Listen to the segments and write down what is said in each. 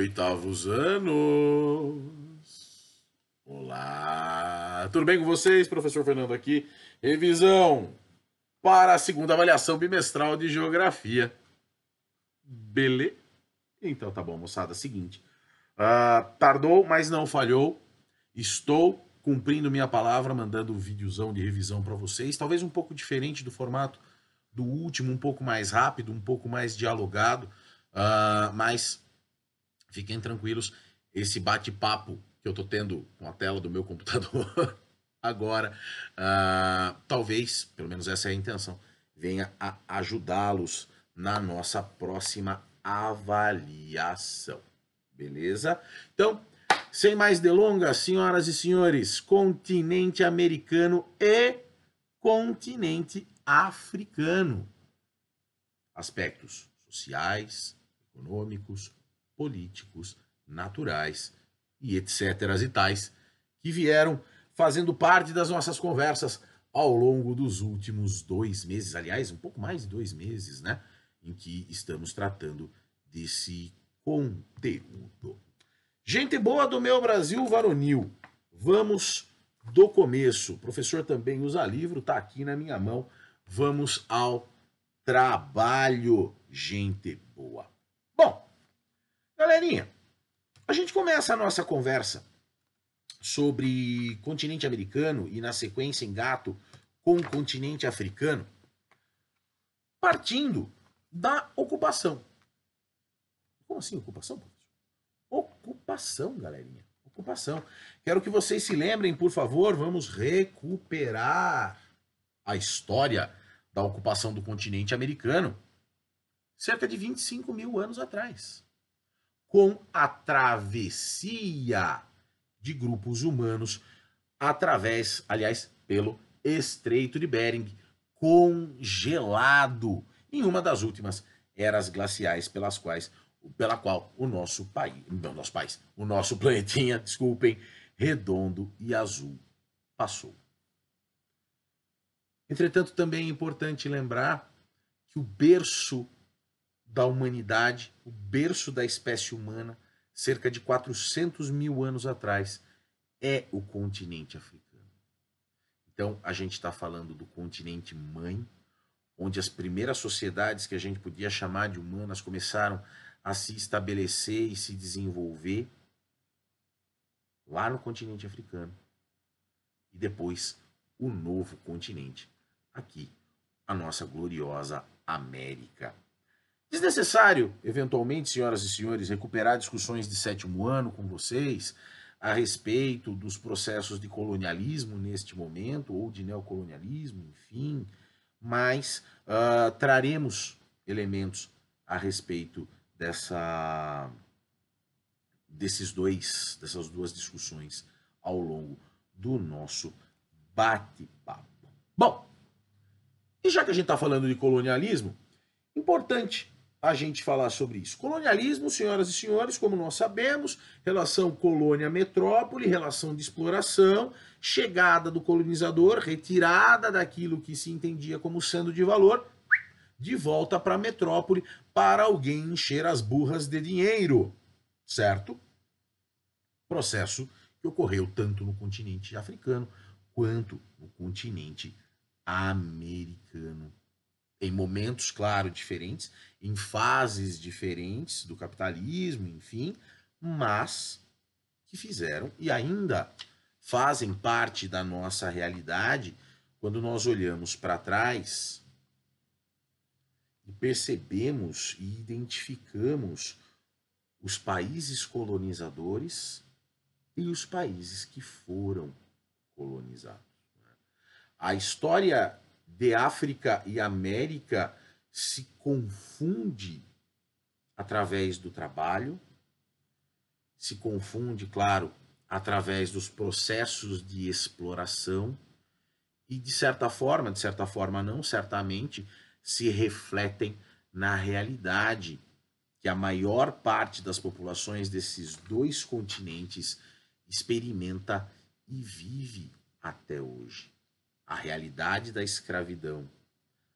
oitavos anos. Olá, tudo bem com vocês? Professor Fernando aqui. Revisão para a segunda avaliação bimestral de Geografia. Beleza? Então tá bom, moçada. Seguinte, tardou, mas não falhou. Estou cumprindo minha palavra, mandando um videozão de revisão para vocês. Talvez um pouco diferente do formato do último, um pouco mais rápido, um pouco mais dialogado, mas fiquem tranquilos, esse bate-papo que eu tô tendo com a tela do meu computador agora, talvez, pelo menos essa é a intenção, venha a ajudá-los na nossa próxima avaliação. Beleza? Então, sem mais delongas, senhoras e senhores, continente americano e continente africano. Aspectos sociais, econômicos, políticos, naturais e etc. e tais, que vieram fazendo parte das nossas conversas ao longo dos últimos 2 meses, aliás, um pouco mais de 2 meses, né? Em que estamos tratando desse conteúdo. Gente boa do meu Brasil varonil, vamos do começo. O professor também usa livro, tá aqui na minha mão. Vamos ao trabalho, gente boa. Bom, galerinha, a gente começa a nossa conversa sobre continente americano e, na sequência, engato com o continente africano, partindo da ocupação. Como assim ocupação, professor? Ocupação, galerinha. Ocupação. Quero que vocês se lembrem, por favor, vamos recuperar a história da ocupação do continente americano cerca de 25 mil anos atrás, com a travessia de grupos humanos através, aliás, pelo Estreito de Bering, congelado em uma das últimas eras glaciais pela qual o nosso planetinha, desculpem, redondo e azul passou. Entretanto, também é importante lembrar que o berço da humanidade, o berço da espécie humana, cerca de 400 mil anos atrás, é o continente africano. Então, a gente está falando do continente mãe, onde as primeiras sociedades que a gente podia chamar de humanas começaram a se estabelecer e se desenvolver lá no continente africano. E depois, o novo continente, aqui, a nossa gloriosa América. Desnecessário, eventualmente, senhoras e senhores, recuperar discussões de 7º ano com vocês a respeito dos processos de colonialismo neste momento, ou de neocolonialismo, enfim, mas traremos elementos a respeito dessas duas discussões ao longo do nosso bate-papo. Bom, e já que a gente está falando de colonialismo, importante a gente falar sobre isso. Colonialismo, senhoras e senhores, como nós sabemos, relação colônia-metrópole, relação de exploração, chegada do colonizador, retirada daquilo que se entendia como sendo de valor, de volta para a metrópole para alguém encher as burras de dinheiro, certo? Processo que ocorreu tanto no continente africano quanto no continente americano. Em momentos, claro, diferentes, em fases diferentes do capitalismo, enfim, mas que fizeram e ainda fazem parte da nossa realidade quando nós olhamos para trás e percebemos e identificamos os países colonizadores e os países que foram colonizados. A história de África e América se confunde através do trabalho, se confunde, claro, através dos processos de exploração e, de certa forma não, certamente, se refletem na realidade que a maior parte das populações desses 2 continentes experimenta e vive até hoje. A realidade da escravidão,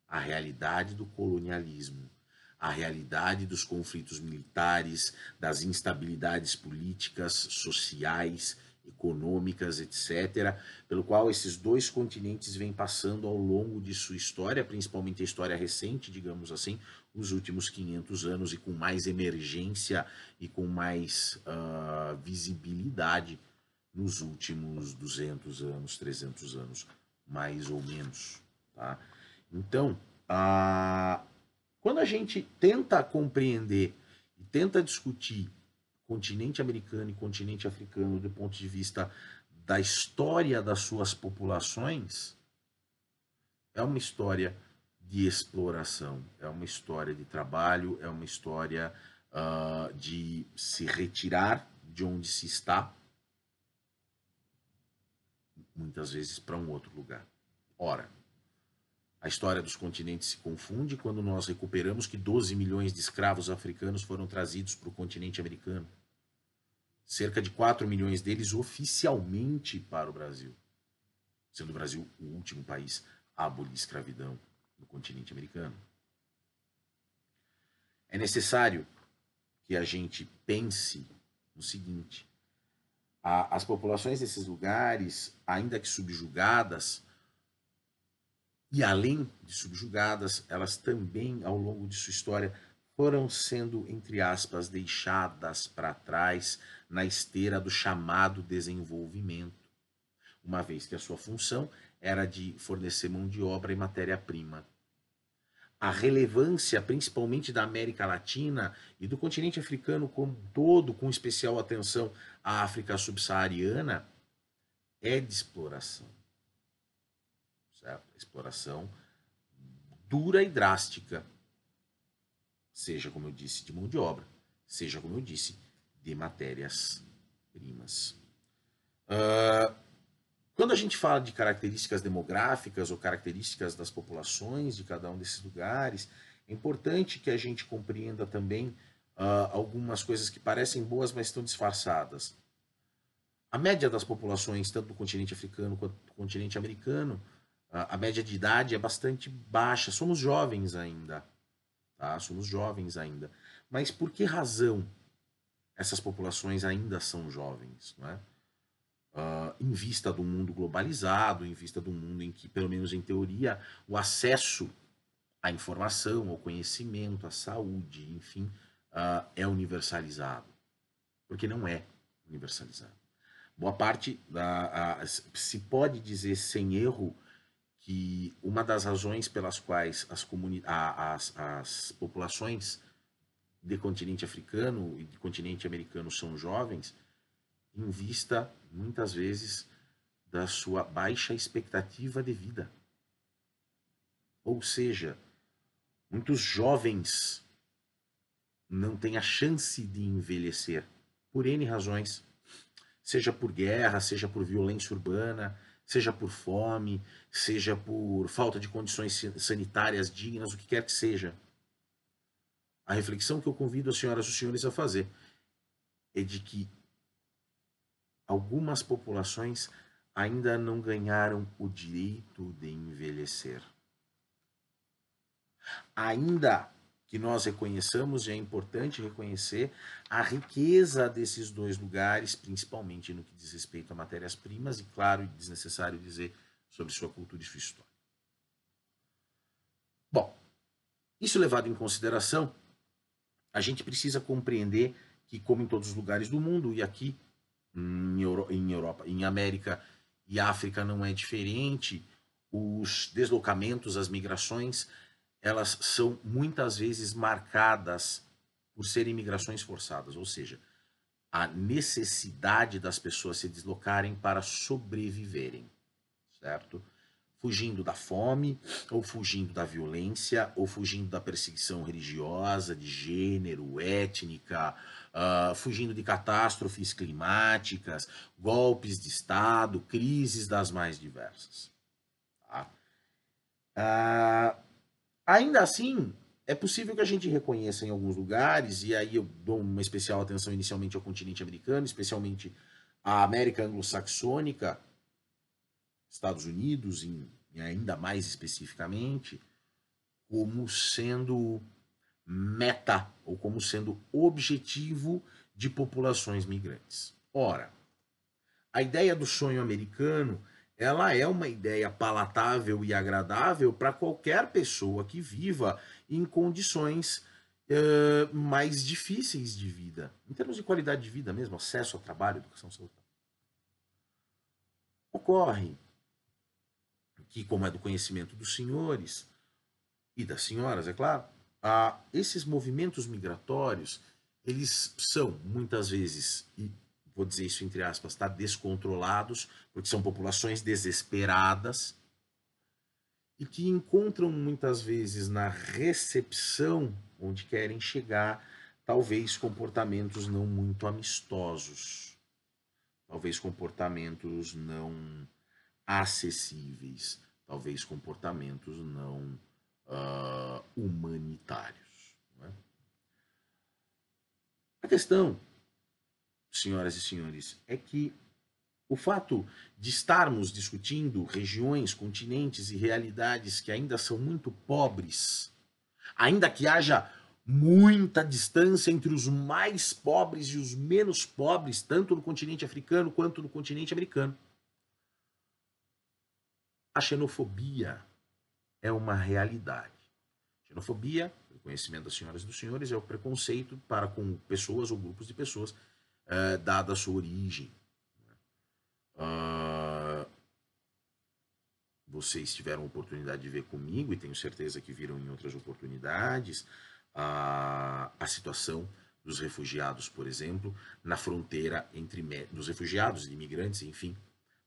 a realidade do colonialismo, a realidade dos conflitos militares, das instabilidades políticas, sociais, econômicas, etc., pelo qual esses dois continentes vêm passando ao longo de sua história, principalmente a história recente, digamos assim, os últimos 500 anos, e com mais emergência e com mais visibilidade nos últimos 200 anos, 300 anos, mais ou menos. Tá? Então, quando a gente tenta compreender e tenta discutir continente americano e continente africano do ponto de vista da história das suas populações, é uma história de exploração, é uma história de trabalho, é uma história de se retirar de onde se está, muitas vezes para um outro lugar. Ora, a história dos continentes se confunde quando nós recuperamos que 12 milhões de escravos africanos foram trazidos para o continente americano. Cerca de 4 milhões deles oficialmente para o Brasil, sendo o Brasil o último país a abolir escravidão no continente americano. É necessário que a gente pense no seguinte: as populações desses lugares, ainda que subjugadas, e além de subjugadas, elas também, ao longo de sua história, foram sendo, entre aspas, deixadas para trás na esteira do chamado desenvolvimento, uma vez que a sua função era de fornecer mão de obra e matéria-prima. A relevância, principalmente da América Latina e do continente africano como um todo, com especial atenção à África subsaariana, é de exploração. Certo? Exploração dura e drástica, seja, como eu disse, de mão de obra, seja, como eu disse, de matérias-primas. Quando a gente fala de características demográficas ou características das populações de cada um desses lugares, é importante que a gente compreenda também algumas coisas que parecem boas, mas estão disfarçadas. A média das populações, tanto do continente africano quanto do continente americano, a média de idade é bastante baixa. Somos jovens ainda. Tá? Somos jovens ainda. Mas por que razão essas populações ainda são jovens? Não é? Em vista do mundo globalizado, em vista do mundo em que, pelo menos em teoria, o acesso à informação, ao conhecimento, à saúde, enfim, é universalizado. Porque não é universalizado. Boa parte, se pode dizer sem erro, que uma das razões pelas quais as populações de continente africano e de continente americano são jovens, em vista, muitas vezes, da sua baixa expectativa de vida. Ou seja, muitos jovens não têm a chance de envelhecer, por N razões, seja por guerra, seja por violência urbana, seja por fome, seja por falta de condições sanitárias dignas, o que quer que seja. A reflexão que eu convido as senhoras e os senhores a fazer é de que algumas populações ainda não ganharam o direito de envelhecer. Ainda que nós reconheçamos, e é importante reconhecer, a riqueza desses dois lugares, principalmente no que diz respeito a matérias-primas, e claro, é desnecessário dizer sobre sua cultura e sua história. Bom, isso levado em consideração, a gente precisa compreender que, como em todos os lugares do mundo, e aqui em Europa, em América e África não é diferente, os deslocamentos, as migrações, elas são muitas vezes marcadas por serem migrações forçadas, ou seja, a necessidade das pessoas se deslocarem para sobreviverem, certo? Fugindo da fome, ou fugindo da violência, ou fugindo da perseguição religiosa, de gênero, étnica, fugindo de catástrofes climáticas, golpes de Estado, crises das mais diversas. Tá? Ainda assim, é possível que a gente reconheça em alguns lugares, e aí eu dou uma especial atenção inicialmente ao continente americano, especialmente à América anglo-saxônica, Estados Unidos, e ainda mais especificamente, como sendo meta ou como sendo objetivo de populações migrantes. Ora, a ideia do sonho americano, ela é uma ideia palatável e agradável para qualquer pessoa que viva em condições mais difíceis de vida, em termos de qualidade de vida mesmo, acesso ao trabalho, educação, saúde. Ocorre que, como é do conhecimento dos senhores e das senhoras, é claro, esses movimentos migratórios, eles são muitas vezes, e vou dizer isso entre aspas, tá, descontrolados, porque são populações desesperadas e que encontram muitas vezes na recepção onde querem chegar, talvez comportamentos não muito amistosos, talvez comportamentos não acessíveis, talvez comportamentos não humanitários. Não é? A questão, senhoras e senhores, é que o fato de estarmos discutindo regiões, continentes e realidades que ainda são muito pobres, ainda que haja muita distância entre os mais pobres e os menos pobres, tanto no continente africano quanto no continente americano, a xenofobia é uma realidade. Xenofobia, o conhecimento das senhoras e dos senhores, é o preconceito para com pessoas ou grupos de pessoas, dada a sua origem. Vocês tiveram a oportunidade de ver comigo, e tenho certeza que viram em outras oportunidades, a situação dos refugiados, por exemplo, na fronteira entre dos refugiados e imigrantes, enfim,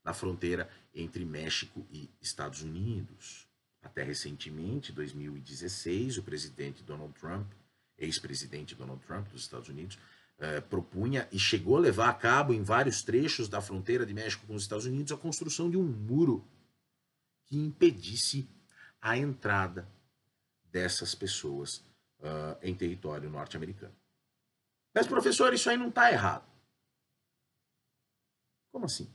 na fronteira entre México e Estados Unidos. Até recentemente, 2016, o presidente Donald Trump, ex-presidente Donald Trump dos Estados Unidos, propunha e chegou a levar a cabo em vários trechos da fronteira de México com os Estados Unidos a construção de um muro que impedisse a entrada dessas pessoas em território norte-americano. Mas, professor, isso aí não está errado. Como assim?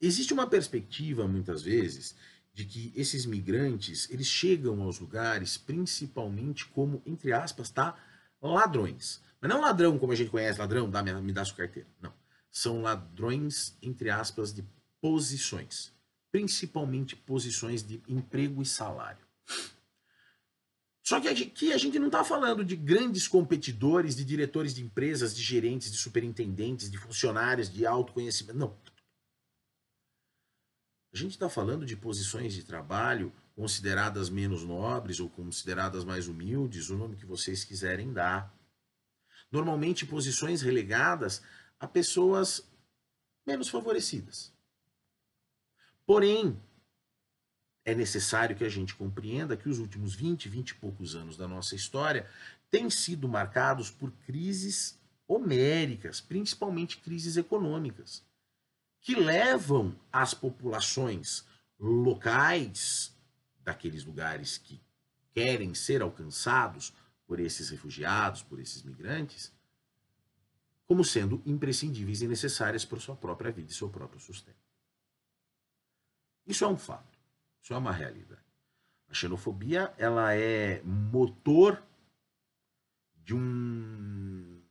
Existe uma perspectiva, muitas vezes, de que esses migrantes, eles chegam aos lugares principalmente como, entre aspas, tá, ladrões. Mas não ladrão como a gente conhece, ladrão, me dá sua carteira. Não. São ladrões, entre aspas, de posições. Principalmente posições de emprego e salário. Só que aqui a gente não está falando de grandes competidores, de diretores de empresas, de gerentes, de superintendentes, de funcionários, de autoconhecimento. Não. A gente está falando de posições de trabalho consideradas menos nobres ou consideradas mais humildes, o nome que vocês quiserem dar. Normalmente posições relegadas a pessoas menos favorecidas. Porém, é necessário que a gente compreenda que os últimos 20 e poucos anos da nossa história têm sido marcados por crises homéricas, principalmente crises econômicas, que levam as populações locais daqueles lugares que querem ser alcançados por esses refugiados, por esses migrantes, como sendo imprescindíveis e necessárias para sua própria vida e seu próprio sustento. Isso é um fato, isso é uma realidade. A xenofobia, ela é motor de um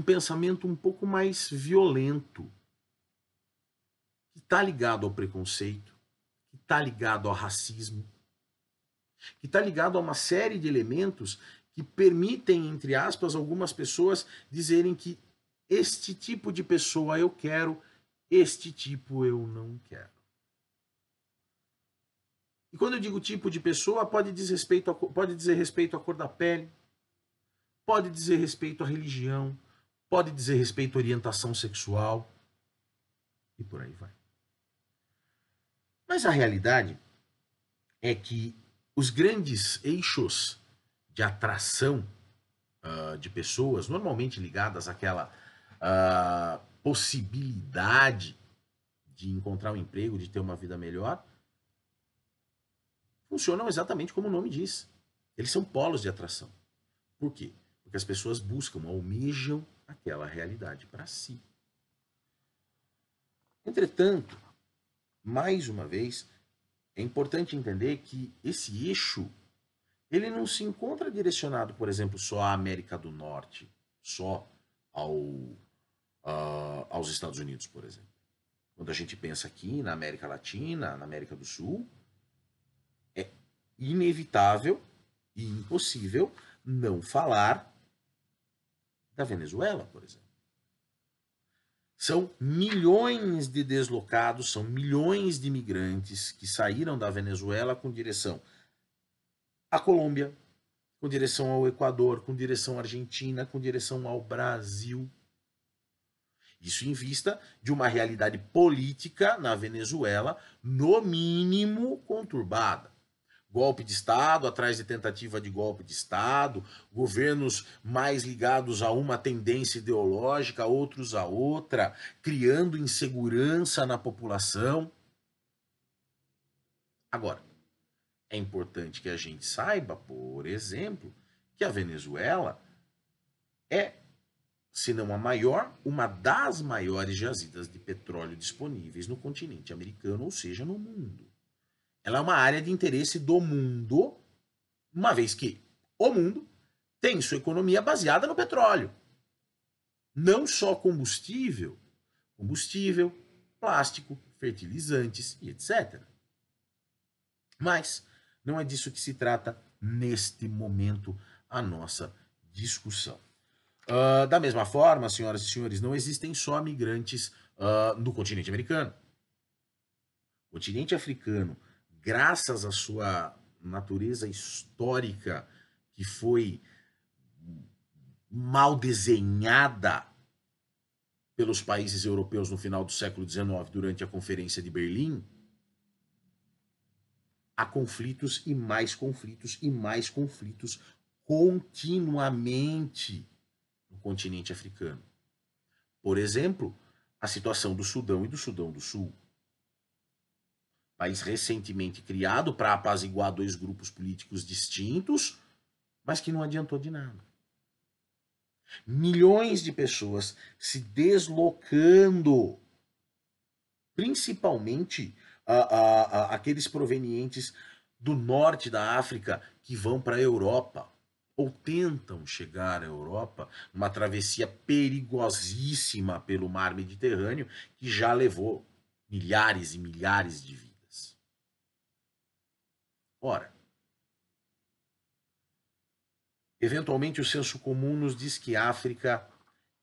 pensamento um pouco mais violento, que está ligado ao preconceito, que está ligado ao racismo, que está ligado a uma série de elementos que permitem, entre aspas, algumas pessoas dizerem que este tipo de pessoa eu quero, este tipo eu não quero. E quando eu digo tipo de pessoa, pode dizer respeito à cor da pele, pode dizer respeito à religião, pode dizer respeito à orientação sexual, e por aí vai. Mas a realidade é que os grandes eixos de atração de pessoas, normalmente ligadas àquela possibilidade de encontrar um emprego, de ter uma vida melhor, funcionam exatamente como o nome diz. Eles são polos de atração. Por quê? Porque as pessoas buscam, almejam aquela realidade para si. Entretanto, mais uma vez, é importante entender que esse eixo ele não se encontra direcionado, por exemplo, só à América do Norte, só aos Estados Unidos, por exemplo. Quando a gente pensa aqui na América Latina, na América do Sul, é inevitável e impossível não falar da Venezuela, por exemplo. São milhões de deslocados, são milhões de imigrantes que saíram da Venezuela com direção à Colômbia, com direção ao Equador, com direção à Argentina, com direção ao Brasil. Isso em vista de uma realidade política na Venezuela, no mínimo conturbada. Golpe de Estado, atrás de tentativa de golpe de Estado, governos mais ligados a uma tendência ideológica, outros a outra, criando insegurança na população. Agora, é importante que a gente saiba, por exemplo, que a Venezuela é, se não a maior, uma das maiores jazidas de petróleo disponíveis no continente americano, ou seja, no mundo. Ela é uma área de interesse do mundo, uma vez que o mundo tem sua economia baseada no petróleo. Não só combustível, plástico, fertilizantes e etc. Mas não é disso que se trata neste momento a nossa discussão. Da mesma forma, senhoras e senhores, não existem só migrantes no continente americano. O continente africano, graças à sua natureza histórica, que foi mal desenhada pelos países europeus no final do século XIX, durante a Conferência de Berlim, há conflitos e mais conflitos e mais conflitos continuamente no continente africano. Por exemplo, a situação do Sudão e do Sudão do Sul. País recentemente criado para apaziguar dois grupos políticos distintos, mas que não adiantou de nada. Milhões de pessoas se deslocando, principalmente aqueles provenientes do norte da África que vão para a Europa ou tentam chegar à Europa, uma travessia perigosíssima pelo mar Mediterrâneo que já levou milhares e milhares de vidas. Ora, eventualmente o senso comum nos diz que África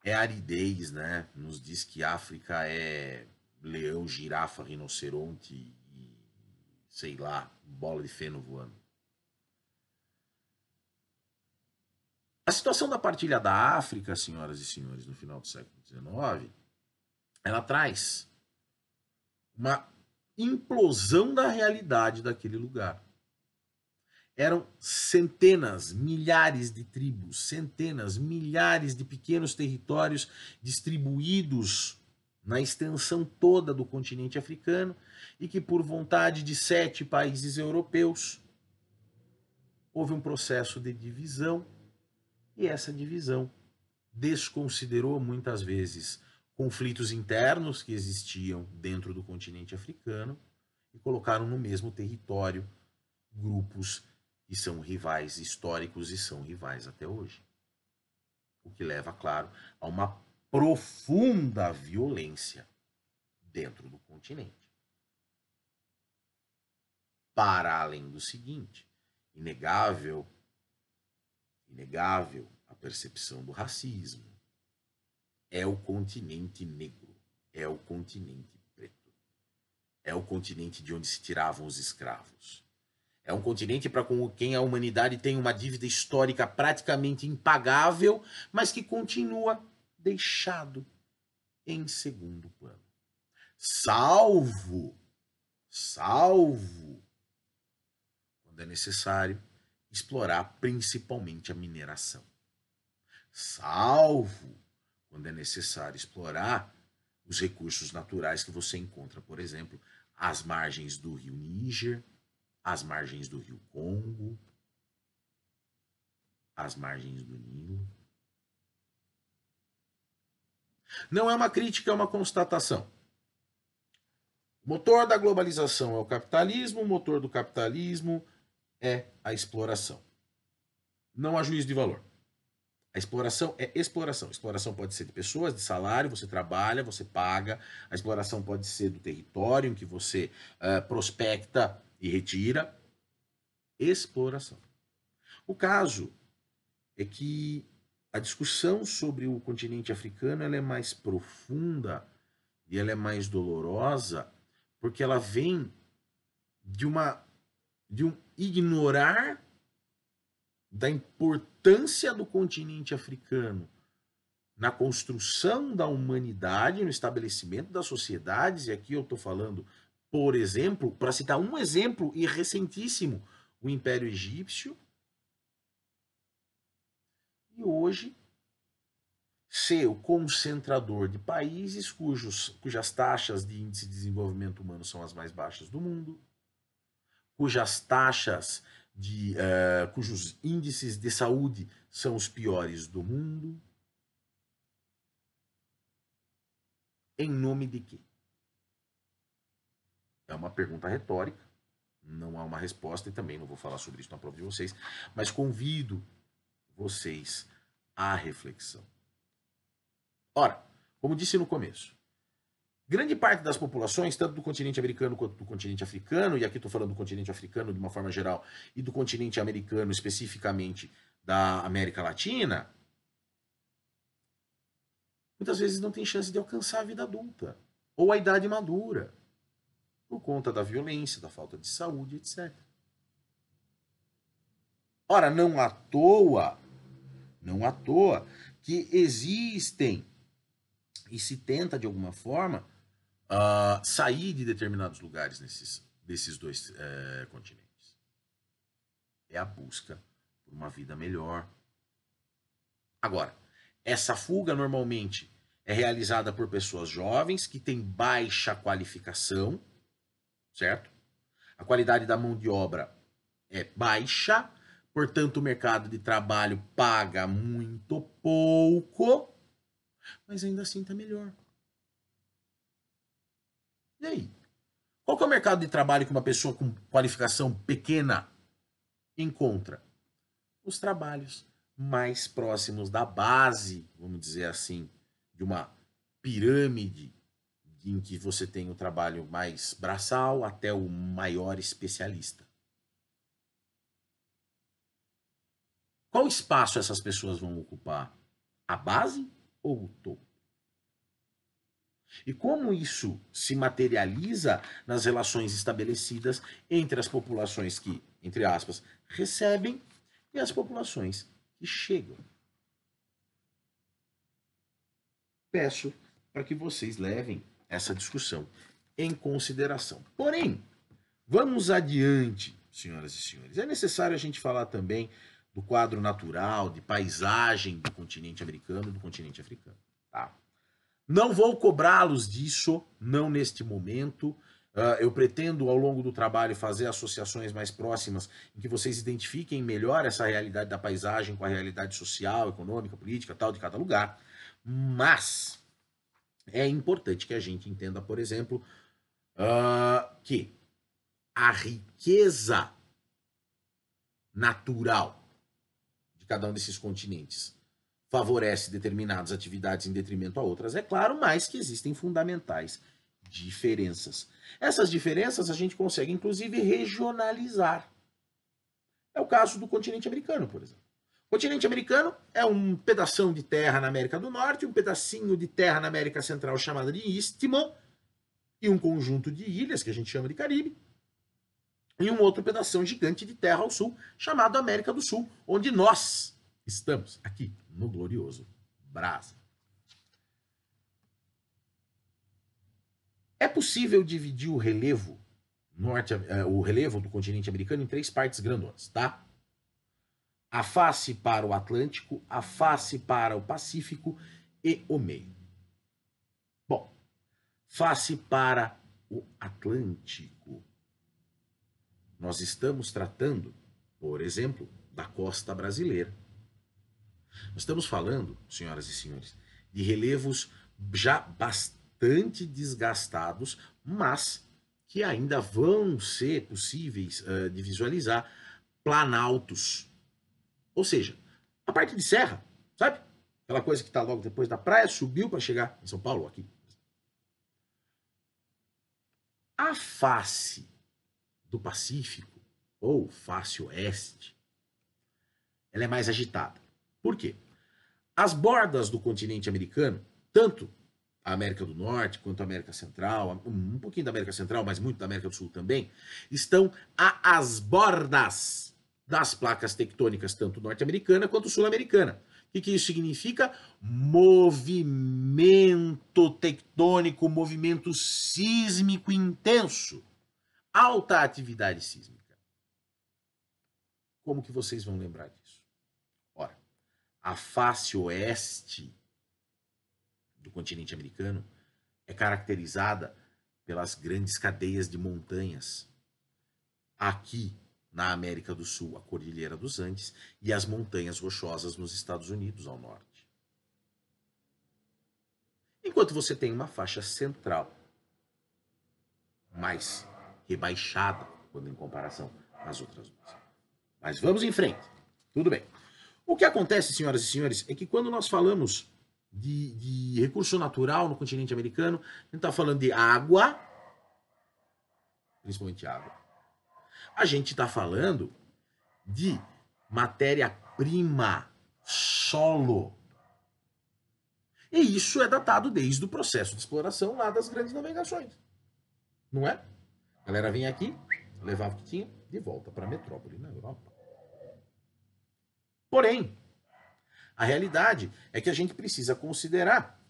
é aridez, né? Nos diz que África é leão, girafa, rinoceronte e, sei lá, bola de feno voando. A situação da partilha da África, senhoras e senhores, no final do século XIX, ela traz uma implosão da realidade daquele lugar. Eram centenas, milhares de tribos, centenas, milhares de pequenos territórios distribuídos na extensão toda do continente africano e que, por vontade de 7 países europeus, houve um processo de divisão e essa divisão desconsiderou muitas vezes conflitos internos que existiam dentro do continente africano e colocaram no mesmo território grupos que são rivais históricos e são rivais até hoje. O que leva, claro, a uma profunda violência dentro do continente. Para além do seguinte, inegável a percepção do racismo. É o continente negro, é o continente preto, é o continente de onde se tiravam os escravos. É um continente para com quem a humanidade tem uma dívida histórica praticamente impagável, mas que continua deixado em segundo plano. Salvo, quando é necessário explorar principalmente a mineração. Salvo quando é necessário explorar os recursos naturais que você encontra, por exemplo, às margens do rio Níger, às margens do rio Congo, às margens do Nilo. Não é uma crítica, é uma constatação. O motor da globalização é o capitalismo, o motor do capitalismo é a exploração. não há juízo de valor. A exploração é exploração. Exploração pode ser de pessoas, de salário, você trabalha, você paga. A exploração pode ser do território em que você prospecta e retira. Exploração. O caso é que a discussão sobre o continente africano ela é mais profunda e ela é mais dolorosa porque ela vem de um ignorar da importância do continente africano na construção da humanidade, no estabelecimento das sociedades, e aqui eu estou falando, por exemplo, para citar um exemplo e recentíssimo, o Império Egípcio, e hoje ser o concentrador de países cujas taxas de índice de desenvolvimento humano são as mais baixas do mundo, cujas taxas cujos índices de saúde são os piores do mundo. Em nome de quê? É uma pergunta retórica, não há uma resposta e também não vou falar sobre isso na prova de vocês, mas convido vocês à reflexão. Ora, como disse no começo, grande parte das populações, tanto do continente americano quanto do continente africano, e aqui estou falando do continente africano de uma forma geral, e do continente americano especificamente da América Latina, muitas vezes não tem chance de alcançar a vida adulta ou a idade madura, por conta da violência, da falta de saúde, etc. Ora, não à toa que existem e se tenta de alguma forma sair de determinados lugares desses dois continentes. É a busca por uma vida melhor. Agora, essa fuga normalmente é realizada por pessoas jovens que têm baixa qualificação, certo? A qualidade da mão de obra é baixa, portanto o mercado de trabalho paga muito pouco, mas ainda assim está melhor. E aí? Qual que é o mercado de trabalho que uma pessoa com qualificação pequena encontra? Os trabalhos mais próximos da base, vamos dizer assim, de uma pirâmide em que você tem o trabalho mais braçal até o maior especialista. Qual espaço essas pessoas vão ocupar? A base ou o topo? E como isso se materializa nas relações estabelecidas entre as populações que, entre aspas, recebem e as populações que chegam? Peço para que vocês levem essa discussão em consideração. Porém, vamos adiante, senhoras e senhores. É necessário a gente falar também do quadro natural, de paisagem do continente americano e do continente africano. Tá? Não vou cobrá-los disso, não neste momento. Eu pretendo, ao longo do trabalho, fazer associações mais próximas em que vocês identifiquem melhor essa realidade da paisagem com a realidade social, econômica, política, tal, de cada lugar. Mas é importante que a gente entenda, por exemplo, que a riqueza natural de cada um desses continentes favorece determinadas atividades em detrimento a outras, é claro, mas que existem fundamentais diferenças. Essas diferenças a gente consegue, inclusive, regionalizar. É o caso do continente americano, por exemplo. O continente americano é um pedação de terra na América do Norte, um pedacinho de terra na América Central chamada de Istmo, e um conjunto de ilhas que a gente chama de Caribe, e um outro pedação gigante de terra ao sul, chamado América do Sul, onde nós estamos aqui no glorioso Brasil. É possível dividir o relevo do continente americano em 3 partes grandonas, tá? A face para o Atlântico, a face para o Pacífico e o meio. Bom, face para o Atlântico. Nós estamos tratando, por exemplo, da costa brasileira. Nós estamos falando, senhoras e senhores, de relevos já bastante desgastados, mas que ainda vão ser possíveis de visualizar planaltos. Ou seja, a parte de serra, sabe? Aquela coisa que está logo depois da praia, subiu para chegar em São Paulo, aqui. A face do Pacífico, ou face oeste, ela é mais agitada. Por quê? As bordas do continente americano, tanto a América do Norte quanto a América Central, um pouquinho da América Central, mas muito da América do Sul também, estão às bordas das placas tectônicas, tanto norte-americana quanto sul-americana. O que isso significa? Movimento tectônico, movimento sísmico intenso, alta atividade sísmica. Como que vocês vão lembrar disso? Ora, a face oeste do continente americano é caracterizada pelas grandes cadeias de montanhas. Aqui na América do Sul, a Cordilheira dos Andes e as montanhas rochosas nos Estados Unidos ao norte. Enquanto você tem uma faixa central mais rebaixada quando em comparação às outras duas. Mas vamos em frente. Tudo bem. O que acontece, senhoras e senhores, é que quando nós falamos de recurso natural no continente americano, a gente está falando de água, principalmente água. A gente está falando de matéria-prima, solo. E isso é datado desde o processo de exploração lá das grandes navegações. Não é? A galera vinha aqui, levava o que tinha, de volta para a metrópole na Europa. Porém, a realidade é que a gente precisa considerar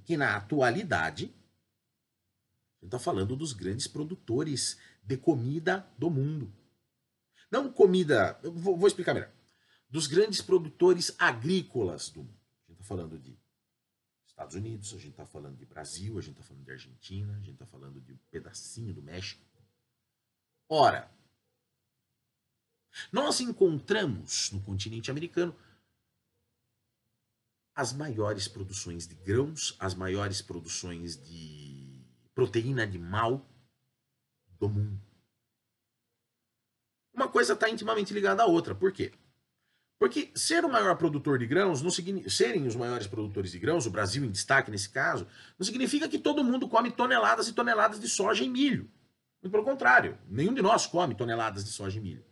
que na atualidade, a gente está falando dos grandes produtores de comida do mundo. Não comida, vou explicar melhor. Dos grandes produtores agrícolas do mundo. A gente está falando de Estados Unidos, a gente está falando de Brasil, a gente está falando de Argentina, a gente está falando de um pedacinho do México. Ora, nós encontramos no continente americano as maiores produções de grãos, as maiores produções de proteína animal do mundo. Uma coisa está intimamente ligada à outra. Por quê? Porque ser o maior produtor de grãos, não serem os maiores produtores de grãos, o Brasil em destaque nesse caso, não significa que todo mundo come toneladas e toneladas de soja e milho. Muito pelo contrário, nenhum de nós come toneladas de soja e milho.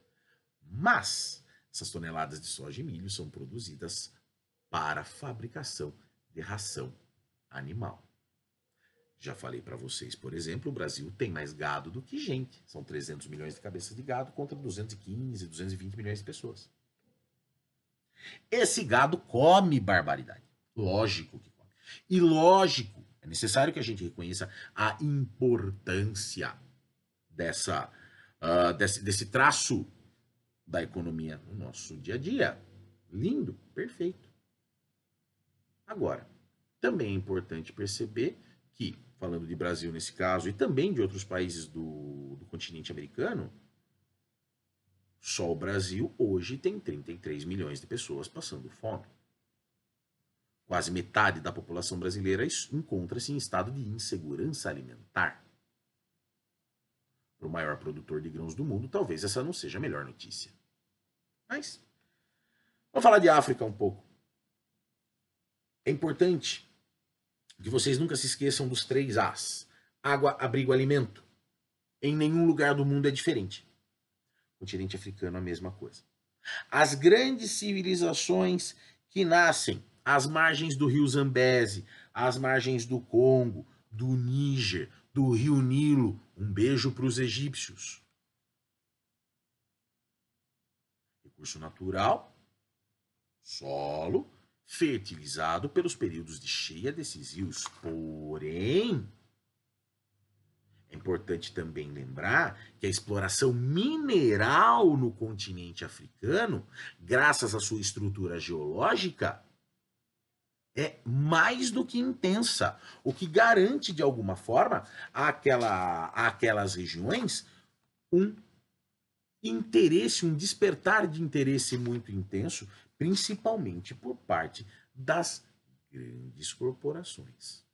Mas essas toneladas de soja e milho são produzidas para a fabricação de ração animal. Já falei para vocês, por exemplo, o Brasil tem mais gado do que gente. São 300 milhões de cabeças de gado contra 215, 220 milhões de pessoas. Esse gado come barbaridade. Lógico que come. E lógico, é necessário que a gente reconheça a importância desse traço da economia no nosso dia a dia. Lindo, perfeito. Agora, também é importante perceber que, falando de Brasil nesse caso, e também de outros países do continente americano, só o Brasil hoje tem 33 milhões de pessoas passando fome. Quase metade da população brasileira encontra-se em estado de insegurança alimentar. Para o maior produtor de grãos do mundo, talvez essa não seja a melhor notícia. Mas, vamos falar de África um pouco. É importante que vocês nunca se esqueçam dos 3 As. Água, abrigo, alimento. Em nenhum lugar do mundo é diferente. Continente africano a mesma coisa. As grandes civilizações que nascem às margens do rio Zambeze, às margens do Congo, do Níger, do rio Nilo. Um beijo para os egípcios. Recurso natural, solo, fertilizado pelos períodos de cheia desses rios. Porém, é importante também lembrar que a exploração mineral no continente africano, graças à sua estrutura geológica, é mais do que intensa, o que garante, de alguma forma, àquelas regiões um interesse, um despertar de interesse muito intenso, principalmente por parte das grandes corporações.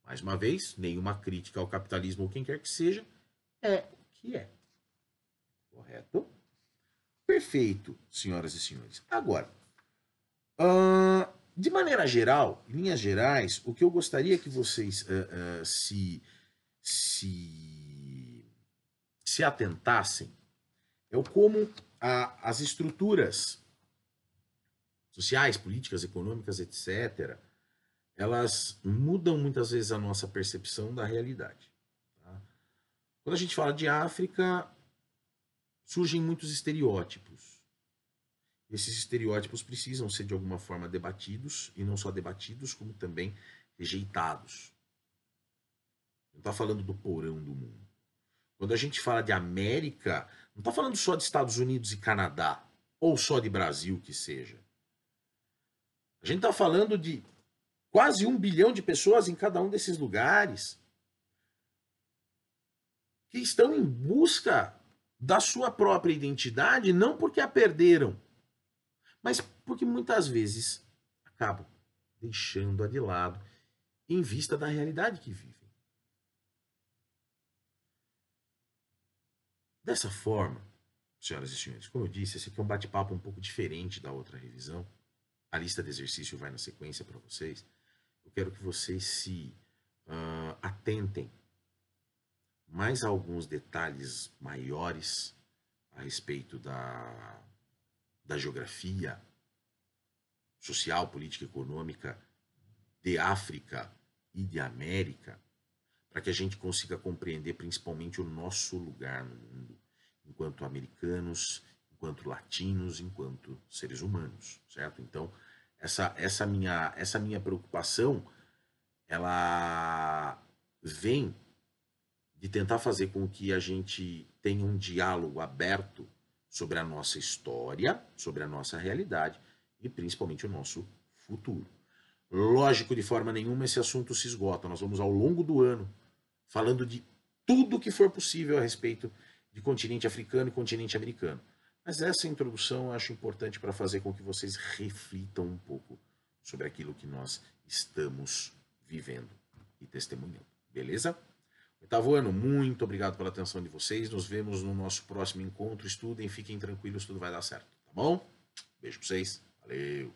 Mais uma vez, nenhuma crítica ao capitalismo ou quem quer que seja, é o que é. Correto? Perfeito, senhoras e senhores. Agora, de maneira geral, em linhas gerais, o que eu gostaria que vocês se atentassem é o como as estruturas sociais, políticas, econômicas, etc., elas mudam muitas vezes a nossa percepção da realidade. Tá? Quando a gente fala de África, surgem muitos estereótipos. Esses estereótipos precisam ser de alguma forma debatidos, e não só debatidos, como também rejeitados. Não está falando do porão do mundo. Quando a gente fala de América, não está falando só de Estados Unidos e Canadá, ou só de Brasil que seja. A gente está falando de quase 1 bilhão de pessoas em cada um desses lugares que estão em busca da sua própria identidade, não porque a perderam, mas porque muitas vezes acabam deixando-a de lado em vista da realidade que vivem. Dessa forma, senhoras e senhores, como eu disse, esse aqui é um bate-papo um pouco diferente da outra revisão. A lista de exercício vai na sequência para vocês. Eu quero que vocês se atentem mais a alguns detalhes maiores a respeito da geografia social, política e econômica de África e de América, para que a gente consiga compreender principalmente o nosso lugar no mundo, enquanto americanos, enquanto latinos, enquanto seres humanos, certo? Então, essa minha preocupação, ela vem de tentar fazer com que a gente tenha um diálogo aberto sobre a nossa história, sobre a nossa realidade e principalmente o nosso futuro. Lógico, de forma nenhuma esse assunto se esgota. Nós vamos ao longo do ano falando de tudo que for possível a respeito de continente africano e continente americano. Mas essa introdução eu acho importante para fazer com que vocês reflitam um pouco sobre aquilo que nós estamos vivendo e testemunhando. Beleza? Oitavo ano, muito obrigado pela atenção de vocês. Nos vemos no nosso próximo encontro. Estudem, fiquem tranquilos, tudo vai dar certo, tá bom? Beijo pra vocês. Valeu!